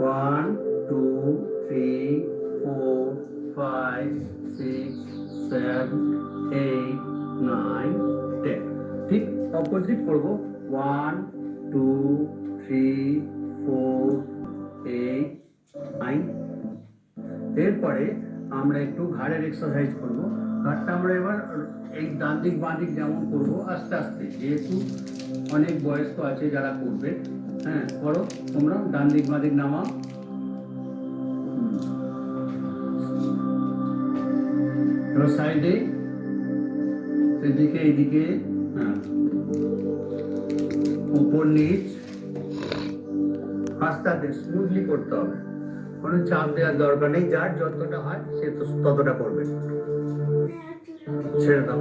1 2 3 4 5 6 7 8 9 10 ঠিক অপোজিট করব 1 2 3 4 8 9 এরপরে আমরা একটু ঘাড়ের এক্সারসাইজ করব। ঘাড়টা আমরা এবার এই ডান দিক বাঁ দিক যেমন করবো আস্তে আস্তে, যেহেতু অনেক বয়স্ক আছে যারা করবে। হ্যাঁ করো তোমরা, ডান দিক বাঁ দিক নামাও, এবার সাইডে সেদিকে এইদিকে, হ্যাঁ উপর নিচ, আস্তে আস্তে স্মুথলি করতে হবে, কোনো চাপ দেওয়ার দরকার নেই। যার যতটা হয় সে তো ততটা করবে, ছেড়ে দাও।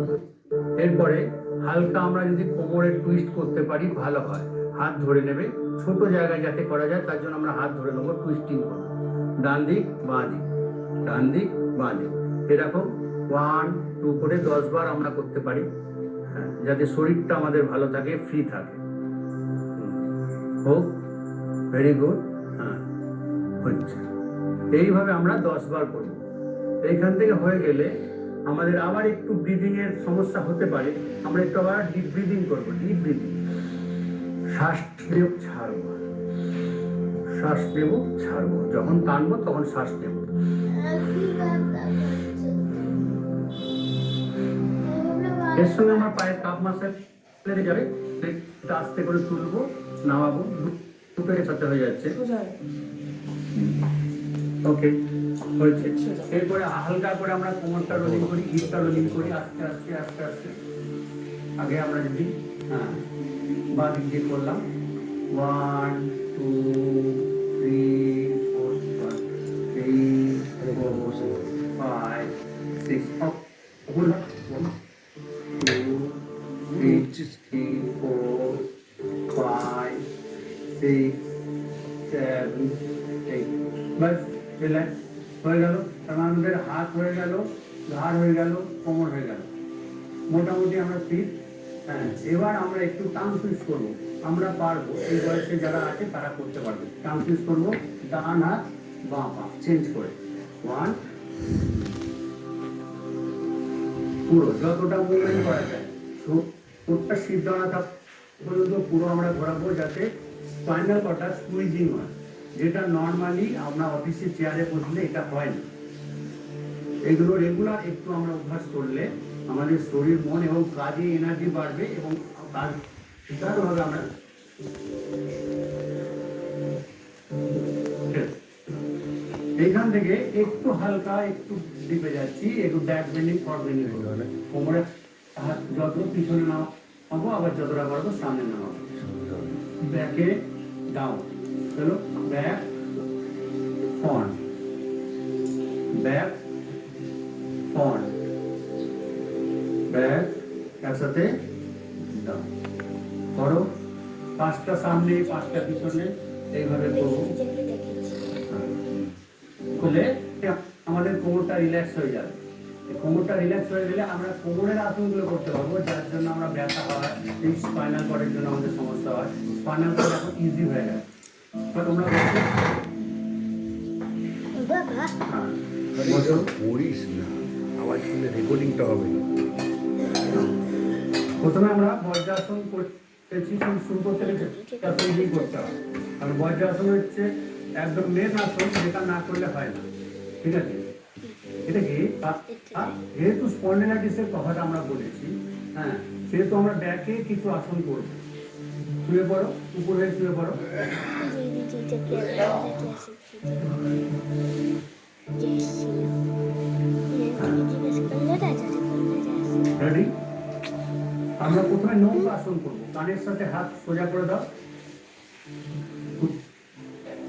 এরপরে হালকা আমরা যদি কোমরে টুইস্ট করতে পারি ভালো হয়। হাত ধরে নেবে, ছোট জায়গায় যাতে করা যায় তার জন্য আমরা হাত ধরে নেবো, টুইস্টিং করবো ডান দিক বাঁ দিক, ডান দিক বাঁ দিক, এরকম 1 2 করে 10 বার আমরা করতে পারি। হ্যাঁ, যাতে শরীরটা আমাদের ভালো থাকে, ফ্রি থাকে। হোক, ভেরি গুড। হ্যাঁ হচ্ছে, এইভাবে আমরা 10 বার করব। এইখান থেকে হয়ে গেলে আমাদের আবার একটু ব্রিদিং এর সমস্যা হতে পারে, আমরা একটু আবার ডিপ ব্রিদিং করবো। ডিপ ব্রিদিং, শ্বাস নেব ছাড়বো, শ্বাস নেব ছাড়বো, যখন টানবো তখন শ্বাস নেব। এর সঙ্গে আমার পায়ের কাপ মাসেল লেগে যাবে, এটা আস্তে করে তুলবো নামাবো, দুটো একসাথে হয়ে যাচ্ছে। ওকে হয়েছে। এরপরে হালকা করে আমরা কোমরটা রোলিং করি, হিপটা রোলিং করি আস্তে আস্তে আস্তে আস্তে। আগে আমরা যদি বাঁ দিক দিয়ে করলাম 1 2 3 4 3 4 5 6 up 1 2 3 4 5 6 7 8 বাস রিল্যাক্স হয়ে গেল। আমাদের হাত হয়ে গেল, ঘাড় হয়ে গেল, কোমর হয়ে গেল, মোটামুটি আমরা ফিট। হ্যাঁ এবার আমরা একটু টান সুইচ করবো, আমরা পারবো, এই বয়সে যারা আছে তারা করতে পারবে। টান সুইচ করবো, ডান হাত বাঁ পা চেঞ্জ করে 1 পুরো যতটা মুভমেন্ট করা যায়, ঠোঁটটা সিদ্ধ না থাকা পর্যন্ত পুরো আমরা ঘোরাবো, যাতে স্পাইনাল কর্ডটা স্কুইজিং হয়, যেটা নর্মালি আমরা অফিসে চেয়ারে বসলে এটা হয় না। এগুলো রেগুলার একটু আমরা অভ্যাস করলে আমাদের শরীর মন এবং কাজে এনার্জি বাড়বে, এবং কাজ সুচারুভাবে আমরা এইখান থেকে একটু হালকা একটু ডিপে যাচ্ছি, একটু ব্যাক বেন্ডিং ফর বেন্ডিং হলে কোমরে হাত যত পিছনে নামাবো, আবার যতটা পারবো সামনে নামাবো, ব্যাকে ডাউন, চলো back front, back front, back, একসাথে ডাউন করো। 5টা সামনে 5টা পিছনে এইভাবে করবো, করলে আমাদের কোমরটা রিল্যাক্স হয়ে যাবে। কোমরটা রিল্যাক্স হয়ে গেলে আমরা কোমরের আসনগুলো করতে পারবো, যার জন্য আমরা ব্যথা হয়, এই স্পাইনাল কর্ডের জন্য আমাদের সমস্যা হয়। স্পাইনাল কর্ড এখন ইজি হয়ে গেছে। তোমরা করিস না, আবার শুনে রেকর্ডিংটা হবে না। প্রথমে আমরা বজ্রাসন করতেছি, শুরু করতে গেলে করতে হবে। আর বজ্রাসন হচ্ছে একদম মেন আসন, যেটা না করলে হয় না, ঠিক আছে? এটা কি যেহেতু স্পন্ডিলাইটিসের কথাটা আমরা বলেছি, হ্যাঁ সেহেতু আমরা ব্যাকে কিছু আসন করব। শুয়ে পড়ো, উপর হয়ে শুয়ে পড়ো, রেডি? আমরা প্রথমে নৌকা আসন করবো, কানের সাথে হাত সোজা করে দাও,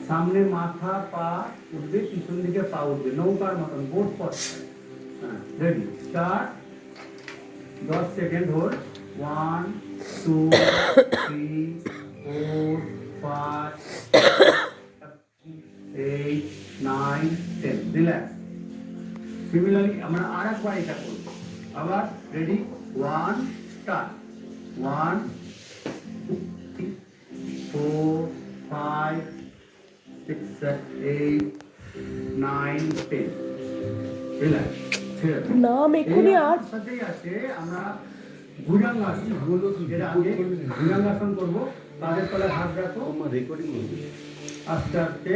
সামনে মাথা পা উঠবে, পিছন দিকে পা উঠবে, নৌকার মতন বোট পথ। হ্যাঁ ready, start. 10 second hold, 1 2 3 4 5 8 9 10, relax. Similarly আমরা আর একবার এটা করবো, আবার রেডি, 1 স্টার্ট, 1 2 3 4 5 6 8 9 10 রিল্যাক্স ছেড়ে দাও। নাম এক্ষুনি আর সাথেই আছে আমরা ভুজঙ্গাসন, যেটা আগে ভুজঙ্গাসন করবো। তাদের তলে হাত রাখো, আমার রেকর্ডিং হচ্ছে। আস্তে আস্তে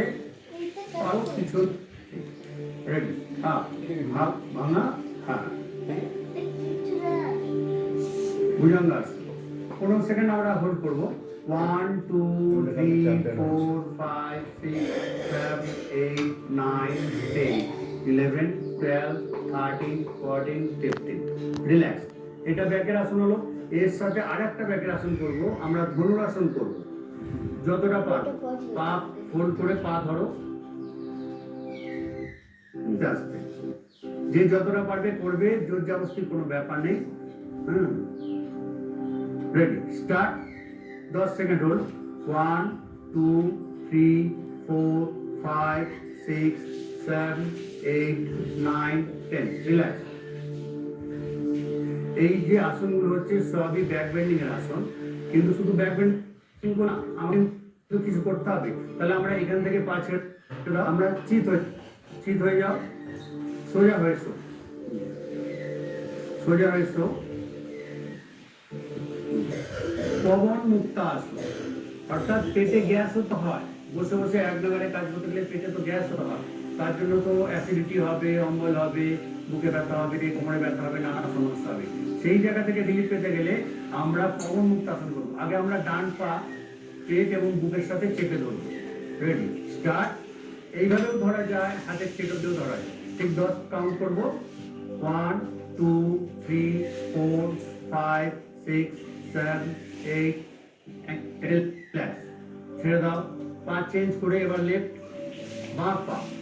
পাও কিছু রেডি, হাত হাত ভাঙা, হ্যাঁ ভুজঙ্গাসন। 15 সেকেন্ড আমরা হোল্ড করবো। 1 2 3 4 5 6 7 8 9 10 11 12 13 14 15 রিল্যাক্স। এটা ব্যাকের আসন হলো। এর সাথে আরেকটা ব্যাকের আসন করব, আমরা ধনুরাসন করব। যতটা পারো পা ফোল্ড করে পা ধরো, আস্তে যে যতটা পারবে করবে, জোর জবরদস্তি কোনো ব্যাপার নেই। Ready start. 10 second hold. 1 2 3 4 5 6 7 8 9 10 relax. এই যে আসনগুলো হচ্ছে সবই ব্যাক বেন্ডিং এর আসন, কিন্তু শুধু ব্যাক বেন্ডিং না, আমাদের কিছু করতে হবে। তাহলে আমরা এখান থেকে পা ছেড়ে আমরা চিত হয়ে যাও, সোজা হয়েছো, সোজা হয়েছো। পবন মুক্ত আসন, অর্থাৎ পেটে গ্যাস হতে হয়। বসে বসে এক নাগারে কাজ করতে গেলে পেটে তো গ্যাস হতে হয়। তার জন্য তো অ্যাসিডিটি হবে, অম্বল হবে, বুকে ব্যথা হবে, কোমরে ব্যথা হবে, নানা সমস্যা হবে। সেই জায়গা থেকে রিলিফ পেতে গেলে আমরা পবন মুক্ত আসন করবো। আগে আমরা ডান পা পেট এবং বুকের সাথে চেপে ধরবো। Ready start. এইভাবেও ধরা যায়, হাতের চেপে দিয়েও ধরা যায়। ঠিক 10 কাউন্ট করবো। 1 2 3 4 5 6 7 8 রিল্যাক্স। ছেড়ে দাও। পা চেঞ্জ করে এবার লেফট,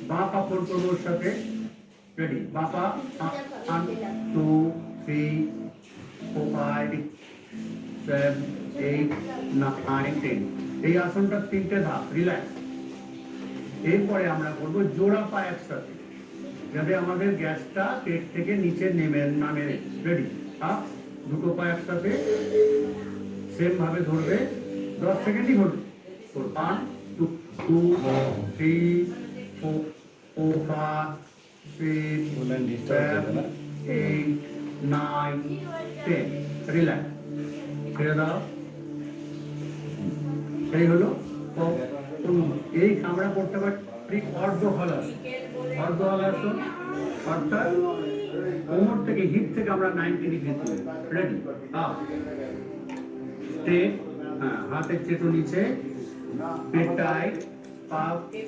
বাঁ পা ফোল্ড করবো ওর সাথে। রেডি বাঁ পা 1 2 3 4 5 6 7 8 9 10। এই আসনটা 3টে ধাপ। রিল্যাক্স। এরপরে আমরা করবো জোড়া পা একসাথে, যাতে আমাদের গ্যাসটা পেট থেকে নিচে নামে। Ready up. দুটো পা একসাথে সেম ভাবে ধরবে। 10 সেকেন্ডই ধরবে। 1 2 3 4 5 6 7 8 9 10 রিল্যাক্স। ছেড়ে দাও। এই হলো এই আমরা করতে পারি অর্ধ হলাসন। অর্ধ হলাসন অর্থাৎ কোমর থেকে হিপ থেকে আমরা 90 ডিগ্রি তুলি। রেডি আপ স্ট্রেট, হ্যাঁ হাতের চেটো নিচে, পেট টাইট, পা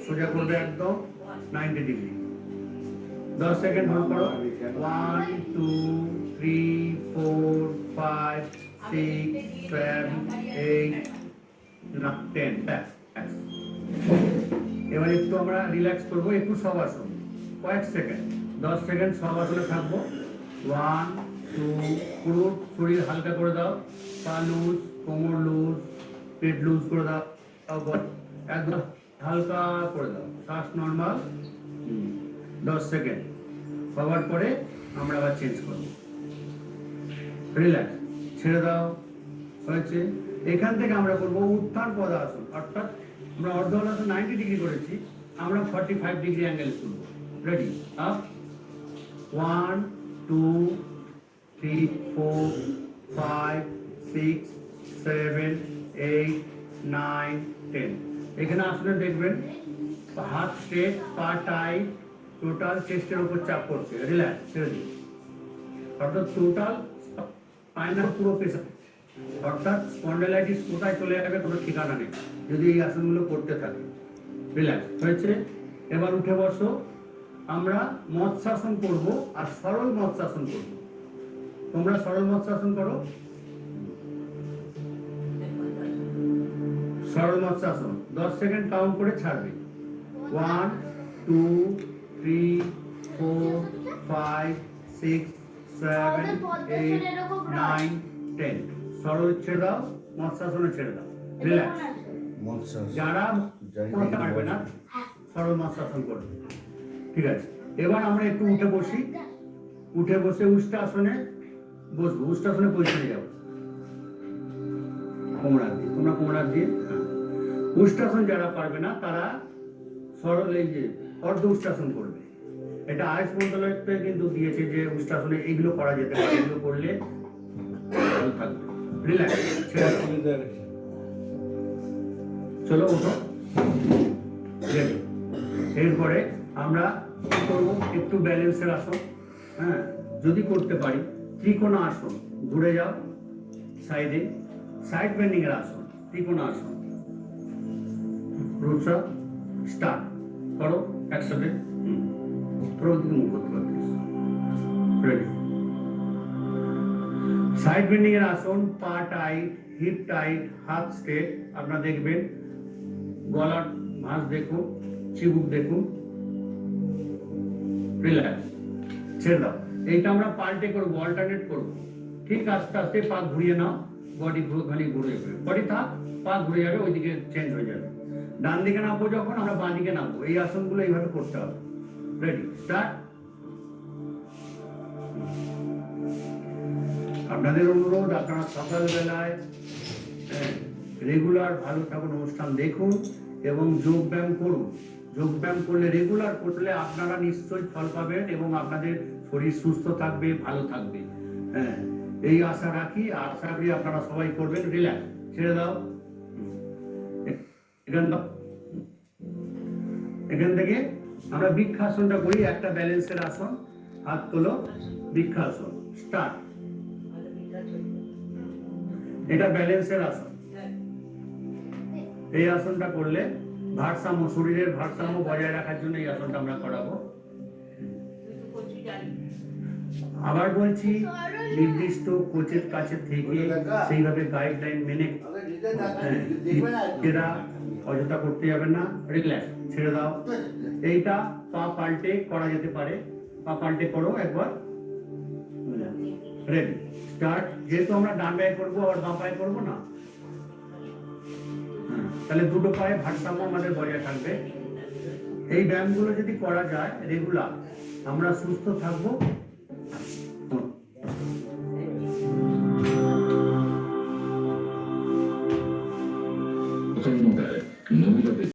সোজা করবে একদম 90 ডিগ্রি। 10 সেকেন্ড হোল্ড করো। 1 2 3 4 5 6 7 8 10 ব্যাক। এবার একটু আমরা রিল্যাক্স করবো, একটু শবাসন কয়েক সেকেন্ড। 10 সেকেন্ড শবাসনে থাকবো। 1 2 পুরো শরীর হালকা করে দাও। পা লুজ, কোমর লুজ, পেট লুজ করে দাও, একদম হালকা করে দাও। শ্বাস নর্মাল। 10 সেকেন্ড হওয়ার পরে আমরা আবার চেঞ্জ করব। রিল্যাক্স। ছেড়ে দাও। হয়েছে। এখান থেকে আমরা করবো উত্থান পদাসন, অর্থাৎ আমরা অর্ধ হলাসন 90 ডিগ্রি করেছি, আমরা 45 ডিগ্রি অ্যাঙ্গেল করবো। Ready up 1 2 3 4 5 6 7 8 9 10। এখানে আসলে দেখবেন হাত স্ট্রেট, পা টাইট, টোটাল চেস্টের উপর চাপ পড়ছে। রিল্যাক্স। ছেড়ে দিন। অর্থাৎ টোটাল স্পাইনাল পুরো প্রেসার, অর্থাৎ স্পন্ডাইলাইটিস কোথায় চলে যাবে কোনো ঠিকানা নেই যদি এই আসনগুলো করতে থাকে। রিল্যাক্স। হয়েছে। এবার উঠে বসো। আমরা মৎস্যাসন করব আর সরল মৎস্যাসন করব। তোমরা সরল মৎস্যাসন করো। সরল মৎস্যাসন 10 সেকেন্ড কাউন্ট করে ছাড়বে। 1 2 3 4 5 6 7 8 9 10। সরল ছেড়ে দাও, মৎস্যাসনে ছেড়ে দাও। রিল্যাক্স। যারা করতে পারবে না সরল মৎস্যাসন করবে। ঠিক আছে। এবার আমরা একটু উঠে বসি। উঠে বসে উষ্ট্রাসনে বসবো। উষ্ট্রাসনে পজিশনে যাও। কোমরা দিয়ে, তোমরা কোমরা দিয়ে। উষ্ট্রাসন যারা পারবে না তারা সরল এই যে অর্ধ উষ্ট্রাসন করবে। এটা আয়ুষ মন্ত্রণালয় থেকে কিন্তু দিয়েছে যে উষ্ট্রাসনে এইগুলো করা যেতে পারে, এগুলো করলে ভালো থাকবে। রিল্যাক্স, ছেড়ে দাও। চলো ওঠো, রেডি। এরপরে আমরা কি করবো, একটু ব্যালেন্সের আসন, হ্যাঁ যদি করতে পারি ত্রিকোণা আসন, ঘুরে যাও সাইডে, সাইড বেন্ডিং এর আসন, ত্রিকোণা আসন। রুটসা স্টার্ট করো একসাথে, প্রতিদিন মুখ করতে পারবে। রেডি। সাইড বেন্ডিং এর আসন, পা টাইট, হিপ টাইট, হাত স্ট্রেট। আপনারা দেখবেন গলার ভাঁজ দেখুন, চিবুক দেখুন, রিল্যাক্স, ছেড়ে দাও। এইটা আমরা পাল্টে করবো, অল্টারনেট করবো। ঠিক আস্তে আস্তে পা ঘুরিয়ে নাও, বডি খালি ঘুরে যাবে, বডি থাক, পা ঘুরে যাবে, ওইদিকে চেঞ্জ হয়ে যাবে। ডান দিকে নামবো যখন আমরা বাঁ দিকে নামবো, এই আসনগুলো এইভাবে করতে হবে। Ready, start. আপনাদের অনুরোধ, আপনারা সকালবেলায় রেগুলার ভালো ঠাকুর অনুষ্ঠান দেখুন এবং যোগ ব্যায়াম করুন। যোগ ব্যায়াম করলে, রেগুলার করলে আপনারা নিশ্চয়ই ফল পাবেন এবং আপনাদের শরীর সুস্থ থাকবে, ভালো থাকবে। হ্যাঁ, এই আশা রাখি, আশা করি আপনারা সবাই করবেন। রিল্যাক্স, ছেড়ে দাও। এখান থেকে আমরা বৃক্ষাসনটা করি, একটা ব্যালেন্সের আসন, হাত তোলো, বৃক্ষাসন, স্টার্ট। এটা ব্যালেন্সের আসন। এই আসনটা করলে ভারসাম্য, শরীরের ভারসাম্য বজায় রাখার জন্য এই আসনটা আমরা করাবো। আবার বলছি, নির্দিষ্ট কোচের কাছে থেকে সেইভাবে গাইডলাইন মেনে এরা অযথা করতে যাবে না। রিল্যাক্স, ছেড়ে দাও। এইটা পা পাল্টে করা যেতে পারে, পা পাল্টে করো একবার। Ready, start. যেহেতু আমরা ডান পায়ে করবো, আবার বাম পায়ে করবো না, তাহলে দুটো পায়ে ভারসাম্য আমাদের বজায় থাকবে। এই ব্যায়ামগুলো যদি করা যায় রেগুলার, আমরা সুস্থ থাকবো